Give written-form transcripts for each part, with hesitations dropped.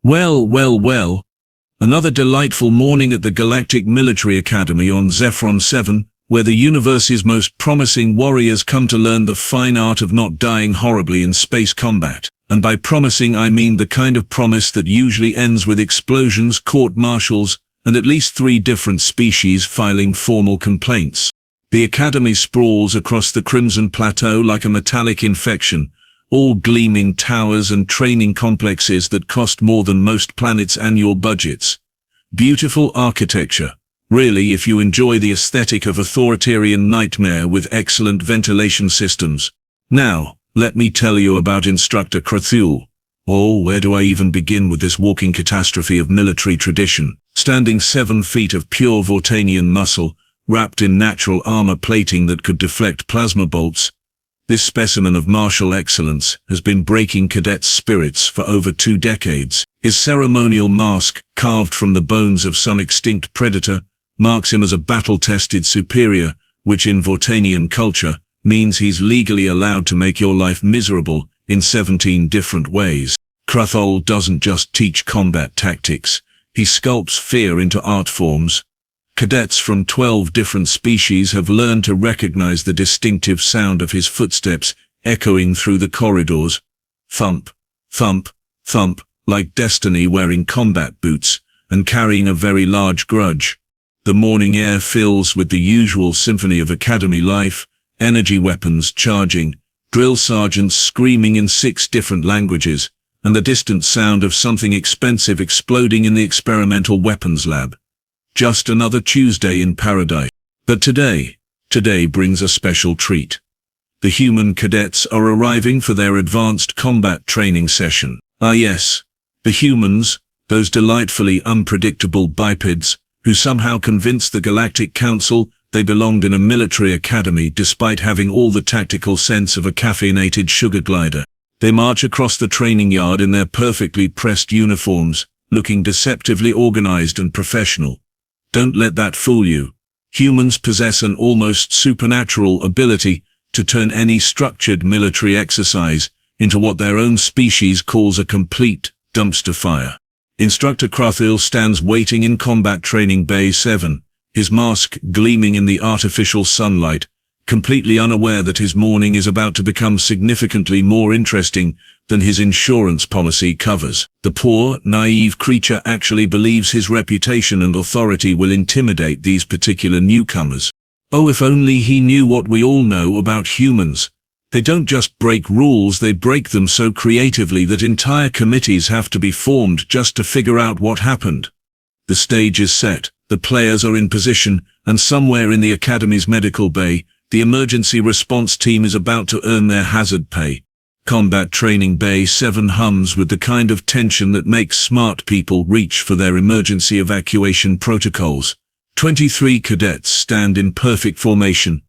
Well. Another delightful morning at the Galactic Military Academy on Zephyron 7, where the universe's most promising warriors come to learn the fine art of not dying horribly in space combat. And by promising I mean the kind of promise that usually ends with explosions, court-martials, and at least 3 different species filing formal complaints. The Academy sprawls across the Crimson Plateau like a metallic infection, all gleaming towers and training complexes that cost more than most planets' annual budgets. Beautiful architecture. Really, if you enjoy the aesthetic of authoritarian nightmare with excellent ventilation systems. Now, let me tell you about Instructor Krath'ul. Oh, where do I even begin with this walking catastrophe of military tradition? Standing 7 feet of pure Vortanian muscle, wrapped in natural armor plating that could deflect plasma bolts, this specimen of martial excellence has been breaking cadets' spirits for over 2 decades. His ceremonial mask, carved from the bones of some extinct predator, marks him as a battle-tested superior, which in Vortanian culture means he's legally allowed to make your life miserable in 17 different ways. Krath'ul doesn't just teach combat tactics, he sculpts fear into art forms. Cadets from 12 different species have learned to recognize the distinctive sound of his footsteps echoing through the corridors. Thump, thump, thump, like destiny wearing combat boots and carrying a very large grudge. The morning air fills with the usual symphony of academy life, energy weapons charging, drill sergeants screaming in 6 different languages, and the distant sound of something expensive exploding in the experimental weapons lab. Just another Tuesday in paradise. But today brings a special treat. The human cadets are arriving for their advanced combat training session. Ah yes, the humans, those delightfully unpredictable bipeds, who somehow convinced the Galactic Council they belonged in a military academy despite having all the tactical sense of a caffeinated sugar glider. They march across the training yard in their perfectly pressed uniforms, looking deceptively organized and professional. Don't let that fool you. Humans possess an almost supernatural ability to turn any structured military exercise into what their own species calls a complete dumpster fire. Instructor Krath'ul stands waiting in Combat Training Bay 7, his mask gleaming in the artificial sunlight, completely unaware that his morning is about to become significantly more interesting than his insurance policy covers. The poor, naive creature actually believes his reputation and authority will intimidate these particular newcomers. Oh, if only he knew what we all know about humans. They don't just break rules, they break them so creatively that entire committees have to be formed just to figure out what happened. The stage is set, the players are in position, and somewhere in the Academy's medical bay, the emergency response team is about to earn their hazard pay. Combat Training Bay 7 hums with the kind of tension that makes smart people reach for their emergency evacuation protocols. 23 cadets stand in perfect formation.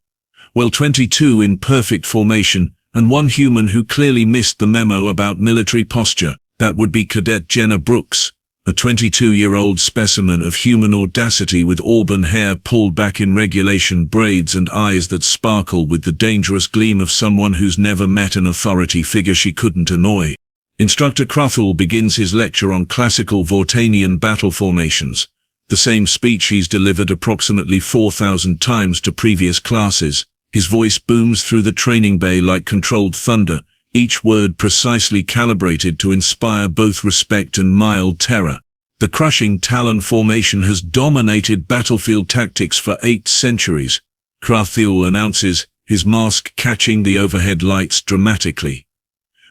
Well, 22 in perfect formation, and 1 human who clearly missed the memo about military posture. That would be Cadet Jenna Brooks, a 22-year-old specimen of human audacity with auburn hair pulled back in regulation braids and eyes that sparkle with the dangerous gleam of someone who's never met an authority figure she couldn't annoy. Instructor Krath'ul begins his lecture on classical Vortanian battle formations, the same speech he's delivered approximately 4,000 times to previous classes. His voice booms through the training bay like controlled thunder, each word precisely calibrated to inspire both respect and mild terror. The crushing Talon formation has dominated battlefield tactics for 8 centuries. Krath'ul announces, his mask catching the overhead lights dramatically.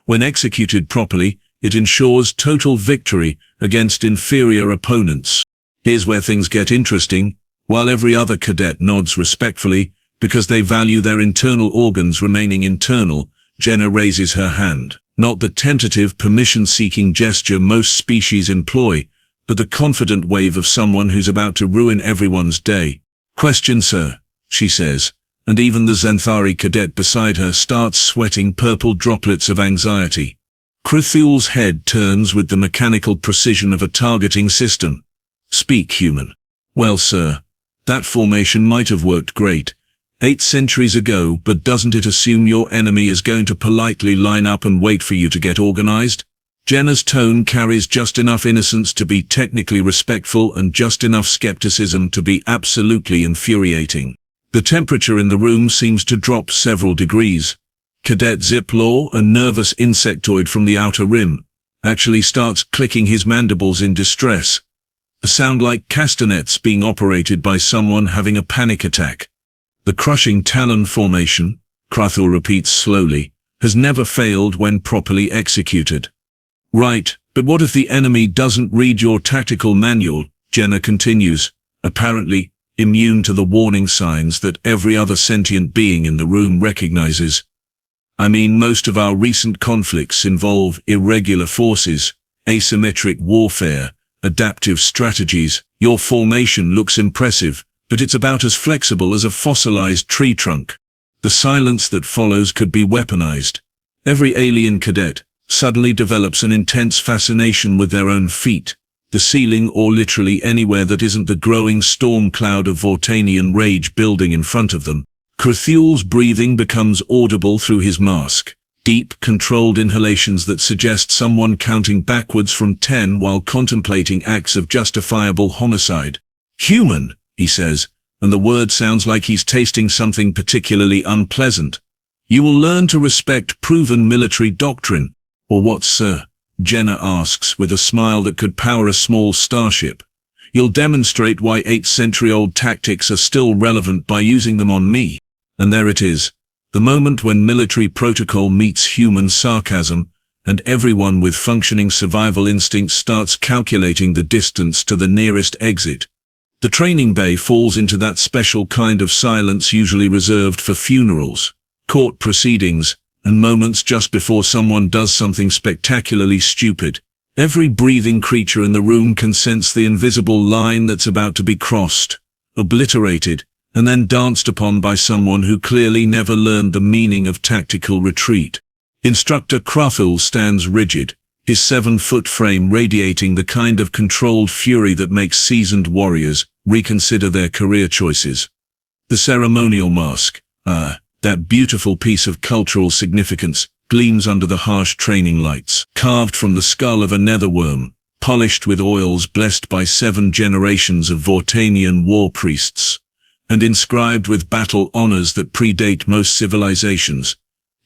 When executed properly, it ensures total victory against inferior opponents. Here's where things get interesting. While every other cadet nods respectfully, because they value their internal organs remaining internal, Jenna raises her hand. Not the tentative permission-seeking gesture most species employ, but the confident wave of someone who's about to ruin everyone's day. "Question, sir," she says, and even the Xanthari cadet beside her starts sweating purple droplets of anxiety. Krath'ul's head turns with the mechanical precision of a targeting system. "Speak, human." "Well, sir, that formation might have worked great 8 centuries ago, but doesn't it assume your enemy is going to politely line up and wait for you to get organized?" Jenna's tone carries just enough innocence to be technically respectful and just enough skepticism to be absolutely infuriating. The temperature in the room seems to drop several degrees. Cadet Ziplaw, a nervous insectoid from the outer rim, actually starts clicking his mandibles in distress. A sound like castanets being operated by someone having a panic attack. The crushing talon formation, Krath'ul repeats slowly, has never failed when properly executed. Right, but what if the enemy doesn't read your tactical manual? Jenna continues, apparently immune to the warning signs that every other sentient being in the room recognizes. I mean, most of our recent conflicts involve irregular forces, asymmetric warfare, adaptive strategies. Your formation looks impressive, but it's about as flexible as a fossilized tree trunk. The silence that follows could be weaponized. Every alien cadet suddenly develops an intense fascination with their own feet, the ceiling, or literally anywhere that isn't the growing storm cloud of Vortanian rage building in front of them. Krath'ul's breathing becomes audible through his mask, deep, controlled inhalations that suggest someone counting backwards from 10 while contemplating acts of justifiable homicide. "Human," he says, and the word sounds like he's tasting something particularly unpleasant. "You will learn to respect proven military doctrine." "Or what, sir?" Jenna asks with a smile that could power a small starship. "You'll demonstrate why 8th-century-old tactics are still relevant by using them on me." And there it is, the moment when military protocol meets human sarcasm, and everyone with functioning survival instincts starts calculating the distance to the nearest exit. The training bay falls into that special kind of silence usually reserved for funerals, court proceedings, and moments just before someone does something spectacularly stupid. Every breathing creature in the room can sense the invisible line that's about to be crossed, obliterated, and then danced upon by someone who clearly never learned the meaning of tactical retreat. Instructor Krath'ul stands rigid, his 7-foot frame radiating the kind of controlled fury that makes seasoned warriors reconsider their career choices. The ceremonial mask, that beautiful piece of cultural significance, gleams under the harsh training lights. Carved from the skull of a netherworm, polished with oils blessed by 7 generations of Vortanian war priests, and inscribed with battle honors that predate most civilizations,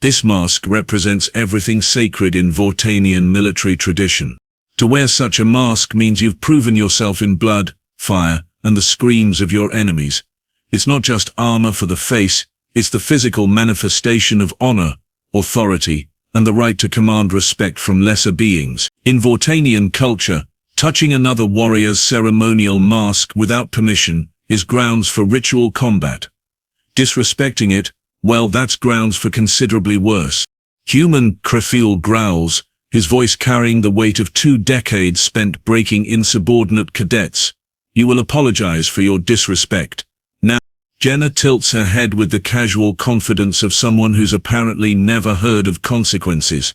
this mask represents everything sacred in Vortanian military tradition. To wear such a mask means you've proven yourself in blood, fire, and the screams of your enemies. It's not just armor for the face, it's the physical manifestation of honor, authority, and the right to command respect from lesser beings. In Vortanian culture, touching another warrior's ceremonial mask without permission is grounds for ritual combat. Disrespecting it, well, that's grounds for considerably worse. "Human," Krath'ul growls, his voice carrying the weight of 2 decades spent breaking insubordinate cadets. "You will apologize for your disrespect. Now." Jenna tilts her head with the casual confidence of someone who's apparently never heard of consequences.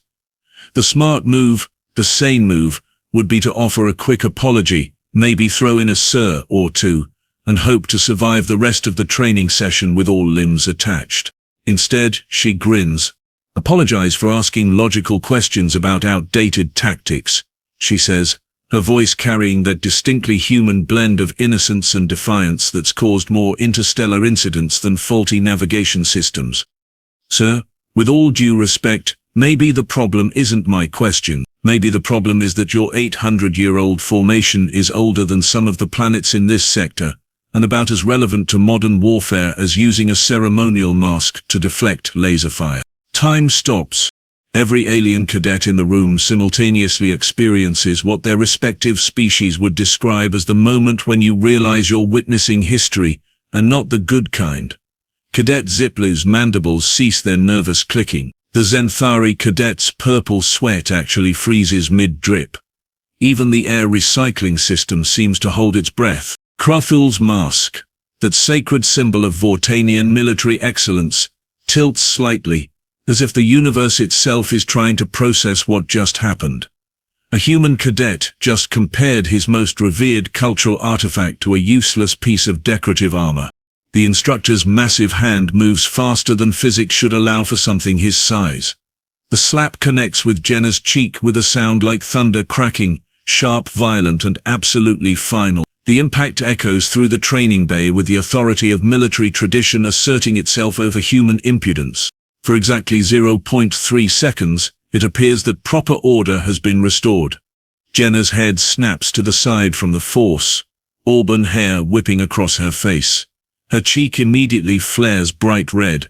The smart move, the sane move, would be to offer a quick apology, maybe throw in a "sir" or 2, and hope to survive the rest of the training session with all limbs attached. Instead, she grins. "Apologize for asking logical questions about outdated tactics," she says, her voice carrying that distinctly human blend of innocence and defiance that's caused more interstellar incidents than faulty navigation systems. "Sir, with all due respect, maybe the problem isn't my question. Maybe the problem is that your 800-year-old formation is older than some of the planets in this sector, and about as relevant to modern warfare as using a ceremonial mask to deflect laser fire." Time stops. Every alien cadet in the room simultaneously experiences what their respective species would describe as the moment when you realize you're witnessing history, and not the good kind. Cadet Ziplaw's mandibles cease their nervous clicking. The Zenthari cadet's purple sweat actually freezes mid-drip. Even the air recycling system seems to hold its breath. Krath'ul's mask, that sacred symbol of Vortanian military excellence, tilts slightly, as if the universe itself is trying to process what just happened. A human cadet just compared his most revered cultural artifact to a useless piece of decorative armor. The instructor's massive hand moves faster than physics should allow for something his size. The slap connects with Jenna's cheek with a sound like thunder cracking, sharp, violent, and absolutely final. The impact echoes through the training bay with the authority of military tradition asserting itself over human impudence. For exactly 0.3 seconds, it appears that proper order has been restored. Jenna's head snaps to the side from the force, auburn hair whipping across her face. Her cheek immediately flares bright red,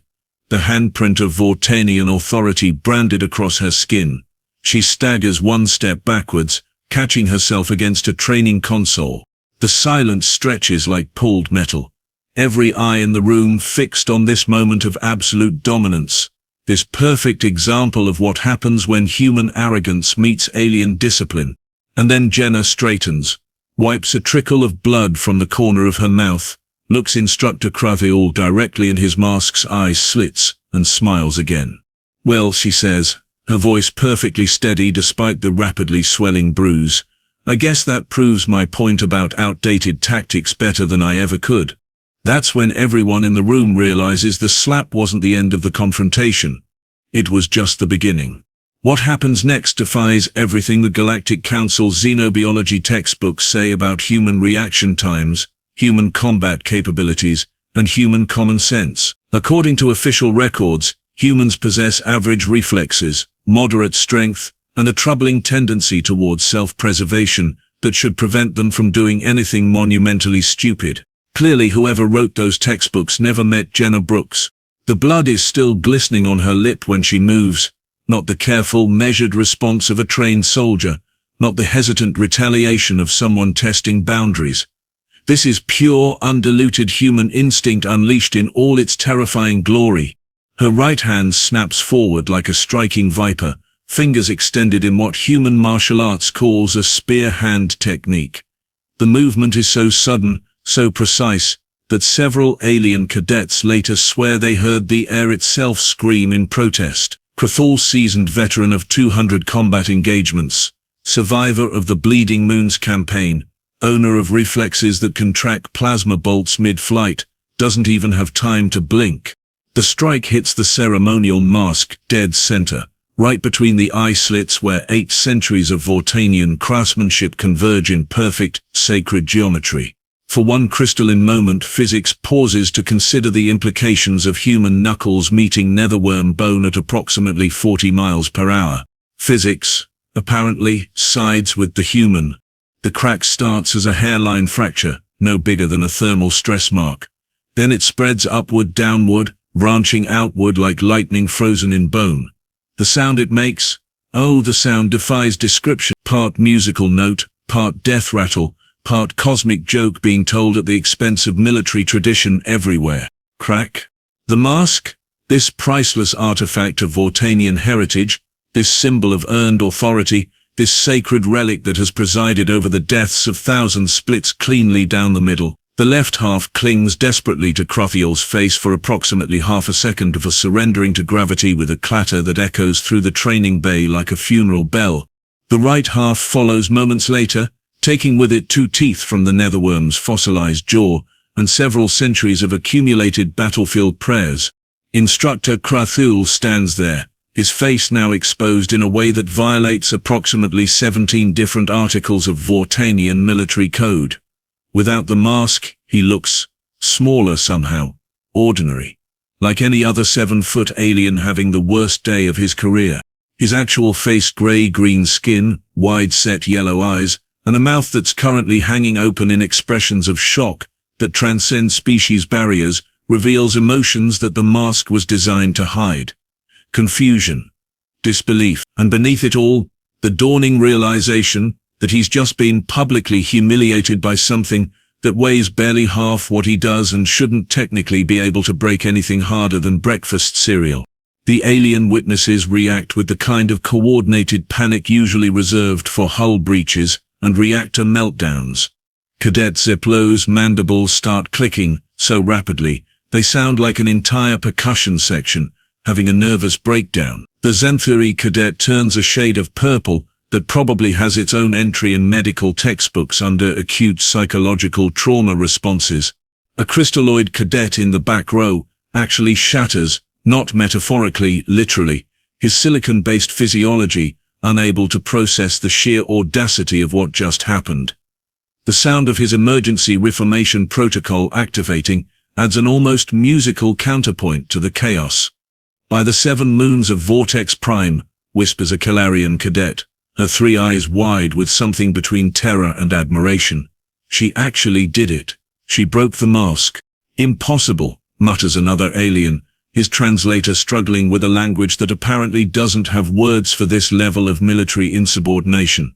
the handprint of Vortanian authority branded across her skin. She staggers one step backwards, catching herself against a training console. The silence stretches like pulled metal. Every eye in the room fixed on this moment of absolute dominance. This perfect example of what happens when human arrogance meets alien discipline. And then Jenna straightens, wipes a trickle of blood from the corner of her mouth, looks Instructor Krath'ul directly in his mask's eye slits, and smiles again. "Well," she says, her voice perfectly steady despite the rapidly swelling bruise, "I guess that proves my point about outdated tactics better than I ever could." That's when everyone in the room realizes the slap wasn't the end of the confrontation. It was just the beginning. What happens next defies everything the Galactic Council's xenobiology textbooks say about human reaction times, human combat capabilities, and human common sense. According to official records, humans possess average reflexes, moderate strength, and a troubling tendency towards self-preservation that should prevent them from doing anything monumentally stupid. Clearly, whoever wrote those textbooks never met Jenna Brooks. The blood is still glistening on her lip when she moves, not the careful, measured response of a trained soldier, not the hesitant retaliation of someone testing boundaries. This is pure, undiluted human instinct unleashed in all its terrifying glory. Her right hand snaps forward like a striking viper, fingers extended in what human martial arts calls a spear hand technique. The movement is so sudden, so precise, that several alien cadets later swear they heard the air itself scream in protest. Krath'ul, seasoned veteran of 200 combat engagements, survivor of the Bleeding Moons campaign, owner of reflexes that can track plasma bolts mid-flight, doesn't even have time to blink. The strike hits the ceremonial mask dead center, right between the eye slits where 8 centuries of Vortanian craftsmanship converge in perfect, sacred geometry. For one crystalline moment, physics pauses to consider the implications of human knuckles meeting netherworm bone at approximately 40 miles per hour. Physics, apparently, sides with the human. The crack starts as a hairline fracture, no bigger than a thermal stress mark. Then it spreads upward, downward, branching outward like lightning frozen in bone. The sound it makes? Oh, the sound defies description. Part musical note, part death rattle, part cosmic joke being told at the expense of military tradition everywhere. Crack. The mask? This priceless artifact of Vortanian heritage, this symbol of earned authority, this sacred relic that has presided over the deaths of thousands, splits cleanly down the middle. The left half clings desperately to Krath'ul's face for approximately half a second before surrendering to gravity with a clatter that echoes through the training bay like a funeral bell. The right half follows moments later, taking with it 2 teeth from the netherworm's fossilized jaw and several centuries of accumulated battlefield prayers. Instructor Krath'ul stands there, his face now exposed in a way that violates approximately 17 different articles of Vortanian military code. Without the mask, he looks smaller somehow, ordinary, like any other 7-foot alien having the worst day of his career. His actual face, gray-green skin, wide-set yellow eyes, and a mouth that's currently hanging open in expressions of shock that transcend species barriers, reveals emotions that the mask was designed to hide. Confusion, disbelief, and beneath it all, the dawning realization that he's just been publicly humiliated by something that weighs barely half what he does and shouldn't technically be able to break anything harder than breakfast cereal. The alien witnesses react with the kind of coordinated panic usually reserved for hull breaches and reactor meltdowns. Cadet Ziplo's mandibles start clicking so rapidly, they sound like an entire percussion section, having a nervous breakdown. The Zenthuri cadet turns a shade of purple that probably has its own entry in medical textbooks under acute psychological trauma responses. A crystalloid cadet in the back row actually shatters, not metaphorically, literally. his silicon-based physiology unable to process the sheer audacity of what just happened. The sound of his emergency reformation protocol activating adds an almost musical counterpoint to the chaos. "By the 7 moons of Vortex Prime," whispers a Calarian cadet, her 3 eyes wide with something between terror and admiration. "She actually did it. She broke the mask." "Impossible," mutters another alien, his translator struggling with a language that apparently doesn't have words for this level of military insubordination.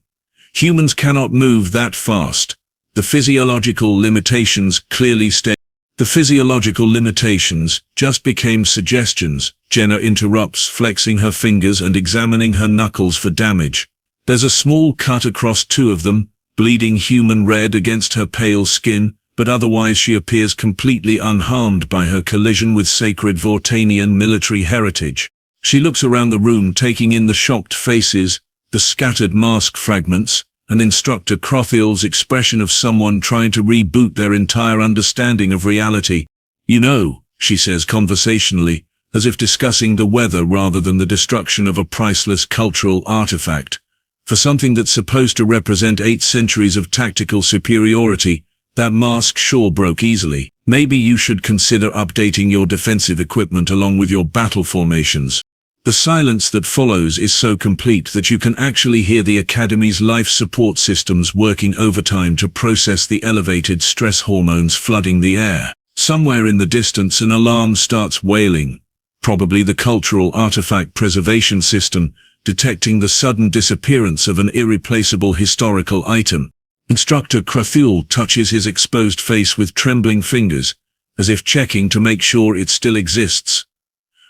"Humans cannot move that fast. The physiological limitations clearly state." "The physiological limitations just became suggestions," Jenna interrupts, flexing her fingers and examining her knuckles for damage. There's a small cut across 2 of them, bleeding human red against her pale skin, but otherwise she appears completely unharmed by her collision with sacred Vortanian military heritage. She looks around the room, taking in the shocked faces, the scattered mask fragments, and Instructor Krath'ul's expression of someone trying to reboot their entire understanding of reality. "You know," she says conversationally, as if discussing the weather rather than the destruction of a priceless cultural artifact. "For something that's supposed to represent 8 centuries of tactical superiority, that mask sure broke easily. Maybe you should consider updating your defensive equipment along with your battle formations." The silence that follows is so complete that you can actually hear the Academy's life support systems working overtime to process the elevated stress hormones flooding the air. Somewhere in the distance an alarm starts wailing, probably the cultural artifact preservation system, detecting the sudden disappearance of an irreplaceable historical item. Instructor Krath'ul touches his exposed face with trembling fingers, as if checking to make sure it still exists.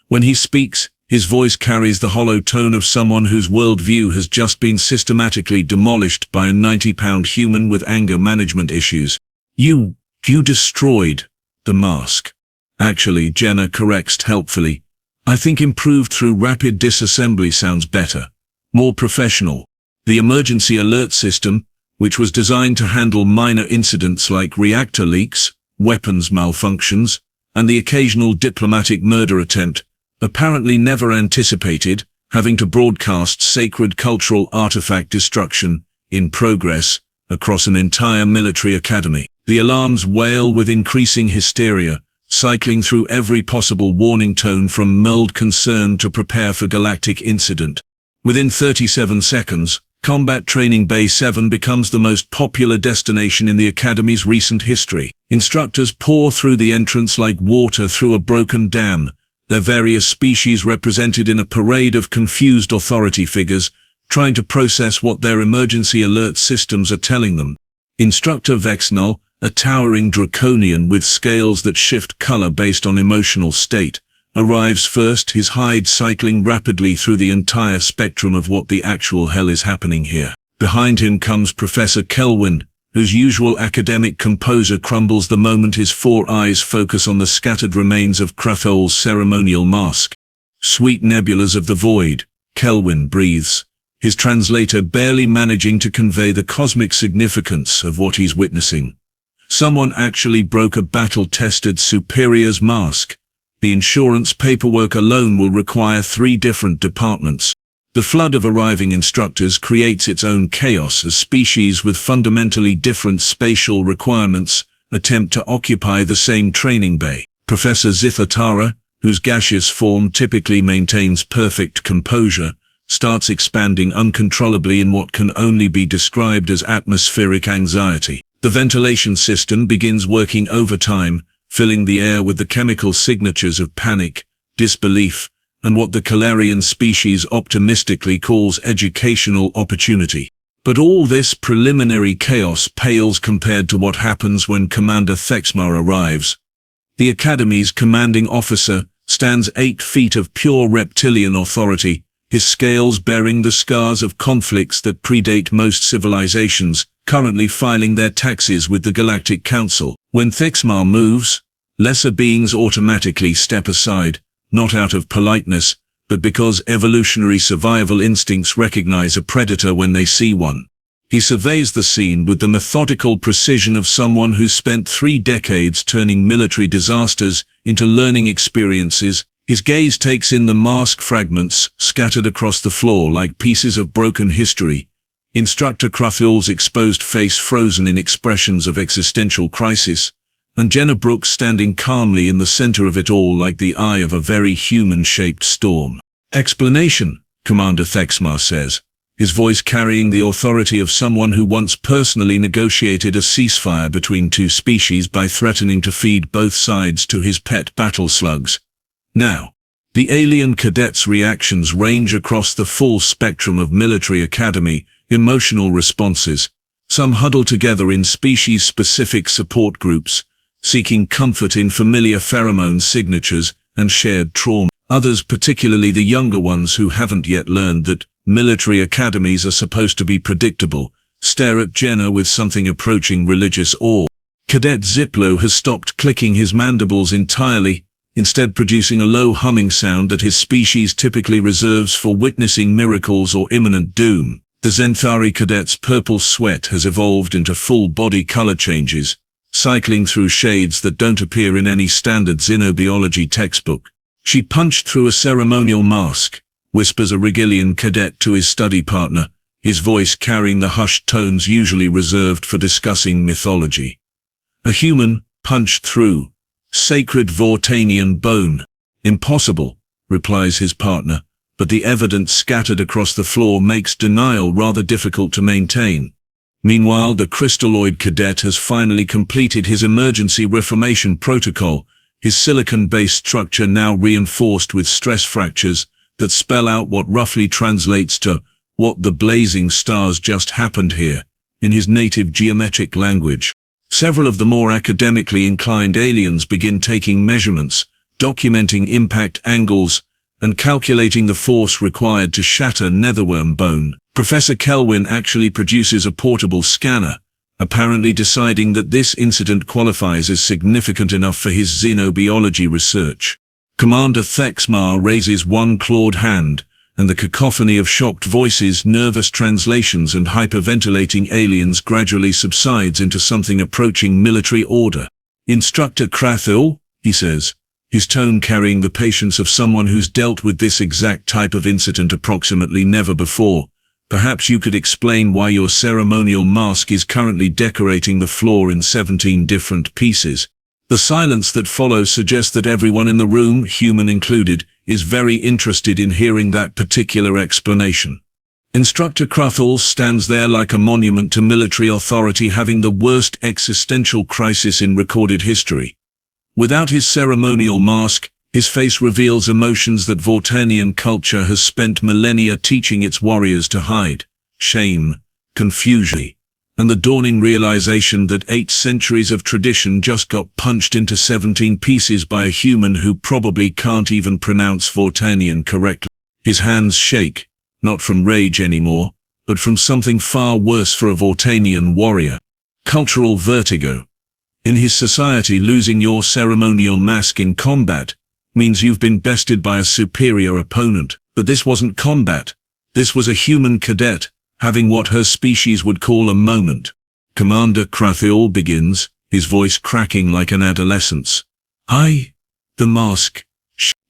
When he speaks, his voice carries the hollow tone of someone whose worldview has just been systematically demolished by a 90-pound human with anger management issues. You destroyed the mask." "Actually," Jenna corrects helpfully, "I think improved through rapid disassembly sounds better. More professional. The emergency alert system, which was designed to handle minor incidents like reactor leaks, weapons malfunctions, and the occasional diplomatic murder attempt, apparently never anticipated having to broadcast sacred cultural artifact destruction in progress across an entire military academy." The alarms wail with increasing hysteria, cycling through every possible warning tone from mild concern to prepare for galactic incident. Within 37 seconds, Combat Training Bay 7 becomes the most popular destination in the Academy's recent history. Instructors pour through the entrance like water through a broken dam, their various species represented in a parade of confused authority figures, trying to process what their emergency alert systems are telling them. Instructor Vexnull, a towering draconian with scales that shift color based on emotional state, arrives first, his hide cycling rapidly through the entire spectrum of what the actual hell is happening here. Behind him comes Professor Kelwin, whose usual academic composure crumbles the moment his 4 eyes focus on the scattered remains of Krath'ul's ceremonial mask. "Sweet nebulas of the void," Kelwin breathes, his translator barely managing to convey the cosmic significance of what he's witnessing. Someone actually broke a battle-tested superior's mask. The insurance paperwork alone will require 3 different departments. The flood of arriving instructors creates its own chaos as species with fundamentally different spatial requirements attempt to occupy the same training bay. Professor Zithatara, whose gaseous form typically maintains perfect composure, starts expanding uncontrollably in what can only be described as atmospheric anxiety. The ventilation system begins working overtime, filling the air with the chemical signatures of panic, disbelief, and what the Calarian species optimistically calls educational opportunity. But all this preliminary chaos pales compared to what happens when Commander Thexmar arrives. The Academy's commanding officer stands 8 feet of pure reptilian authority, his scales bearing the scars of conflicts that predate most civilizations, currently filing their taxes with the Galactic Council. When Thexmar moves, lesser beings automatically step aside, not out of politeness, but because evolutionary survival instincts recognize a predator when they see one. He surveys the scene with the methodical precision of someone who's spent 3 decades turning military disasters into learning experiences, His gaze takes in the mask fragments scattered across the floor like pieces of broken history. Instructor Krath'ul's exposed face frozen in expressions of existential crisis, and Jenna Brooks standing calmly in the center of it all like the eye of a very human-shaped storm. "Explanation," Commander Thexmar says, his voice carrying the authority of someone who once personally negotiated a ceasefire between two species by threatening to feed both sides to his pet battle slugs. Now, the alien cadets' reactions range across the full spectrum of military academy emotional responses. Some huddle together in species-specific support groups, seeking comfort in familiar pheromone signatures and shared trauma. Others, particularly the younger ones who haven't yet learned that military academies are supposed to be predictable, stare at Jenna with something approaching religious awe. Cadet Ziplo has stopped clicking his mandibles entirely, instead producing a low humming sound that his species typically reserves for witnessing miracles or imminent doom. The Zenthari cadet's purple sweat has evolved into full-body color changes, cycling through shades that don't appear in any standard xenobiology textbook. "She punched through a ceremonial mask," whispers a Regillian cadet to his study partner, his voice carrying the hushed tones usually reserved for discussing mythology. "A human punched through sacred Vortanian bone." "Impossible," replies his partner, but the evidence scattered across the floor makes denial rather difficult to maintain. Meanwhile, the crystalloid cadet has finally completed his emergency reformation protocol, his silicon-based structure now reinforced with stress fractures that spell out what roughly translates to "what the blazing stars just happened here," in his native geometric language. Several of the more academically inclined aliens begin taking measurements, documenting impact angles, and calculating the force required to shatter netherworm bone. Professor Kelwin actually produces a portable scanner, apparently deciding that this incident qualifies as significant enough for his xenobiology research. Commander Thexmar raises one clawed hand, and the cacophony of shocked voices, nervous translations and hyperventilating aliens gradually subsides into something approaching military order. "Instructor Krath'ul," he says, his tone carrying the patience of someone who's dealt with this exact type of incident approximately never before. "Perhaps you could explain why your ceremonial mask is currently decorating the floor in 17 different pieces." The silence that follows suggests that everyone in the room, human included, is very interested in hearing that particular explanation. Instructor Krath'ul stands there like a monument to military authority having the worst existential crisis in recorded history. Without his ceremonial mask, his face reveals emotions that Vortanian culture has spent millennia teaching its warriors to hide: shame, confusion, and the dawning realization that 8 centuries of tradition just got punched into 17 pieces by a human who probably can't even pronounce Vortanian correctly. His hands shake, not from rage anymore, but from something far worse for a Vortanian warrior: cultural vertigo. In his society, losing your ceremonial mask in combat means you've been bested by a superior opponent. But this wasn't combat. This was a human cadet, having what her species would call a moment. Commander Krath'ul begins, his voice cracking like an adolescent's. The mask."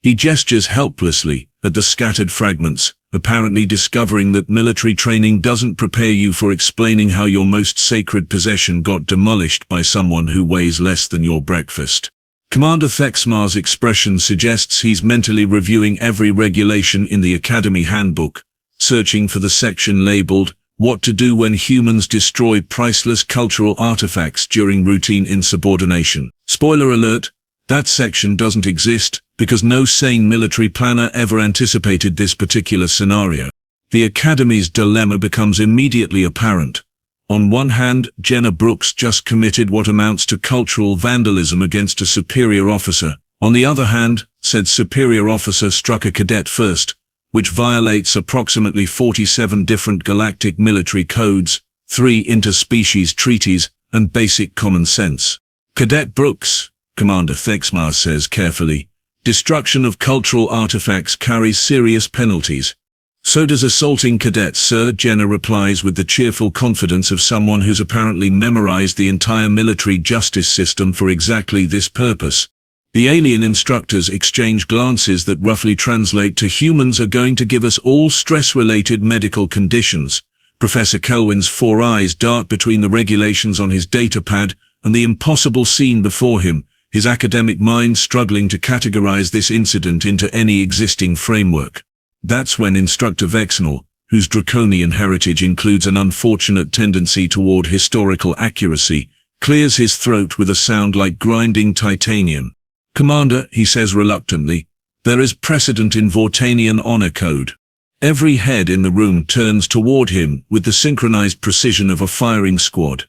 He gestures helplessly at the scattered fragments, apparently discovering that military training doesn't prepare you for explaining how your most sacred possession got demolished by someone who weighs less than your breakfast. Commander Thexmar's expression suggests he's mentally reviewing every regulation in the Academy handbook, searching for the section labeled, "What to do when humans destroy priceless cultural artifacts during routine insubordination." Spoiler alert, that section doesn't exist, because no sane military planner ever anticipated this particular scenario. The Academy's dilemma becomes immediately apparent. On one hand, Jenna Brooks just committed what amounts to cultural vandalism against a superior officer. On the other hand, said superior officer struck a cadet first, which violates approximately 47 different galactic military codes, 3 interspecies treaties, and basic common sense. "Cadet Brooks," Commander Thexmar says carefully, "destruction of cultural artifacts carries serious penalties." "So does assaulting cadets, sir," Jenna replies with the cheerful confidence of someone who's apparently memorized the entire military justice system for exactly this purpose. The alien instructors exchange glances that roughly translate to "humans are going to give us all stress-related medical conditions." Professor Kelvin's 4 eyes dart between the regulations on his datapad and the impossible scene before him, his academic mind struggling to categorize this incident into any existing framework. That's when Instructor Vexnal, whose draconian heritage includes an unfortunate tendency toward historical accuracy, clears his throat with a sound like grinding titanium. "Commander," he says reluctantly, "there is precedent in Vortanian honor code." Every head in the room turns toward him with the synchronized precision of a firing squad.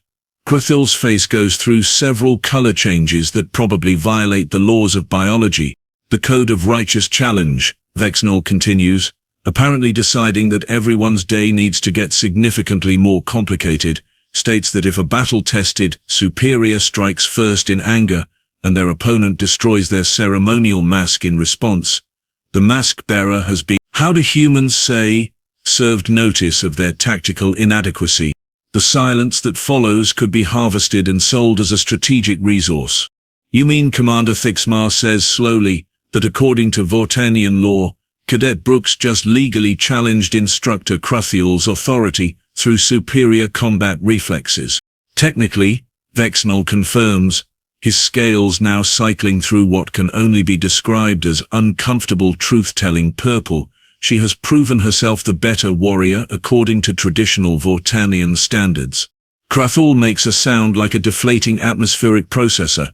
Krath'ul's face goes through several color changes that probably violate the laws of biology. "The code of righteous challenge," Vexnal continues, apparently deciding that everyone's day needs to get significantly more complicated, states that if a battle-tested superior strikes first in anger, and their opponent destroys their ceremonial mask in response, the mask-bearer has been, how do humans say, served notice of their tactical inadequacy. The silence that follows could be harvested and sold as a strategic resource. "You mean," Commander Thixmar says slowly, "that according to Vortanian law, Cadet Brooks just legally challenged Instructor Krath'ul's authority through superior combat reflexes?" "Technically," Vexnal confirms, his scales now cycling through what can only be described as uncomfortable truth-telling purple, "she has proven herself the better warrior according to traditional Vortanian standards." Krath'ul makes a sound like a deflating atmospheric processor.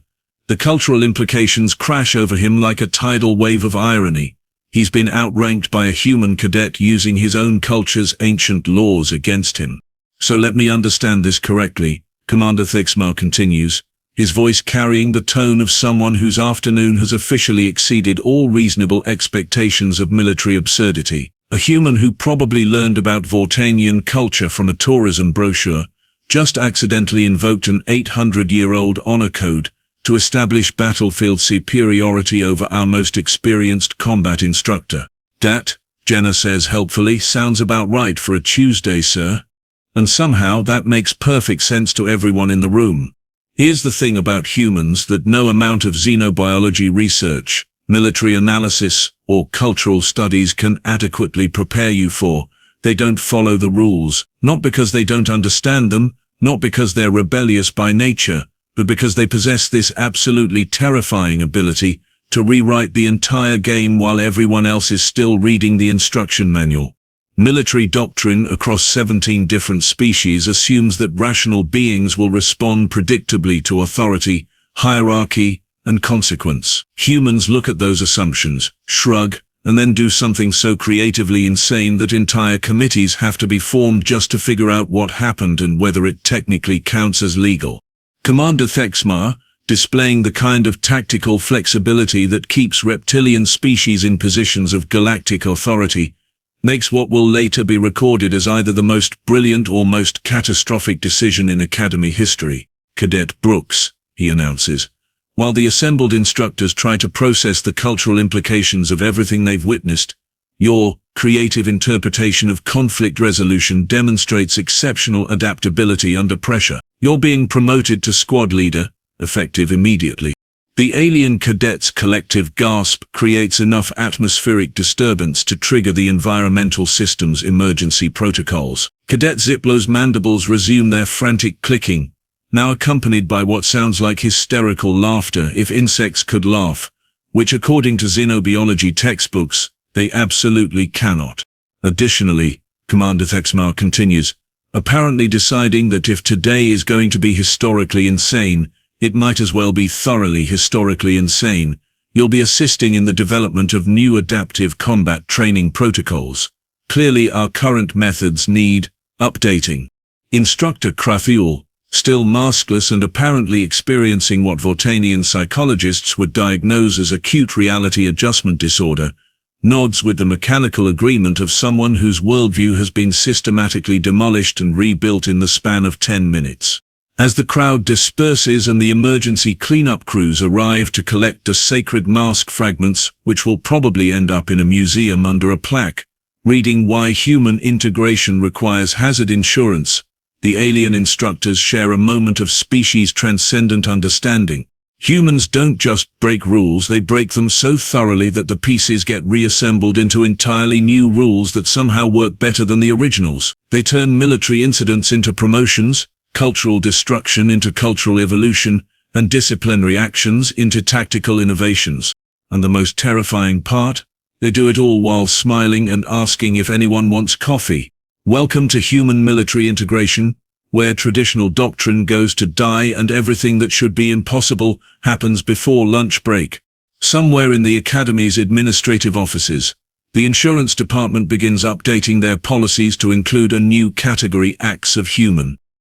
The cultural implications crash over him like a tidal wave of irony. He's been outranked by a human cadet using his own culture's ancient laws against him. "So let me understand this correctly," Commander Thixmar continues, his voice carrying the tone of someone whose afternoon has officially exceeded all reasonable expectations of military absurdity. A human who probably learned about Vortanian culture from a tourism brochure, just accidentally invoked an 800-year-old honor code to establish battlefield superiority over our most experienced combat instructor. "That," Jenna says helpfully, "sounds about right for a Tuesday, sir." And somehow that makes perfect sense to everyone in the room. Here's the thing about humans that no amount of xenobiology research, military analysis, or cultural studies can adequately prepare you for. They don't follow the rules, not because they don't understand them, not because they're rebellious by nature, but because they possess this absolutely terrifying ability to rewrite the entire game while everyone else is still reading the instruction manual. Military doctrine across 17 different species assumes that rational beings will respond predictably to authority, hierarchy, and consequence. Humans look at those assumptions, shrug, and then do something so creatively insane that entire committees have to be formed just to figure out what happened and whether it technically counts as legal. Commander Thixmar, displaying the kind of tactical flexibility that keeps reptilian species in positions of galactic authority, makes what will later be recorded as either the most brilliant or most catastrophic decision in Academy history. "Cadet Brooks," he announces, while the assembled instructors try to process the cultural implications of everything they've witnessed, "your creative interpretation of conflict resolution demonstrates exceptional adaptability under pressure. You're being promoted to squad leader, effective immediately." The alien cadets' collective gasp creates enough atmospheric disturbance to trigger the environmental system's emergency protocols. Cadet Ziplow's mandibles resume their frantic clicking, now accompanied by what sounds like hysterical laughter if insects could laugh, which according to xenobiology textbooks, they absolutely cannot. Additionally, Commander Thixmar continues, apparently deciding that if today is going to be historically insane, it might as well be thoroughly historically insane, you'll be assisting in the development of new adaptive combat training protocols. Clearly our current methods need updating. Instructor Krath'ul, still maskless and apparently experiencing what Vortanian psychologists would diagnose as acute reality adjustment disorder, nods with the mechanical agreement of someone whose worldview has been systematically demolished and rebuilt in the span of 10 minutes. As the crowd disperses and the emergency cleanup crews arrive to collect the sacred mask fragments, which will probably end up in a museum under a plaque, reading why human integration requires hazard insurance, the alien instructors share a moment of species-transcendent understanding. Humans don't just break rules, they break them so thoroughly that the pieces get reassembled into entirely new rules that somehow work better than the originals. They turn military incidents into promotions, cultural destruction into cultural evolution, and disciplinary actions into tactical innovations. And the most terrifying part? They do it all while smiling and asking if anyone wants coffee. Welcome to human military integration, where traditional doctrine goes to die and everything that should be impossible happens before lunch break. Somewhere in the Academy's administrative offices, the insurance department begins updating their policies to include a new category: acts of human.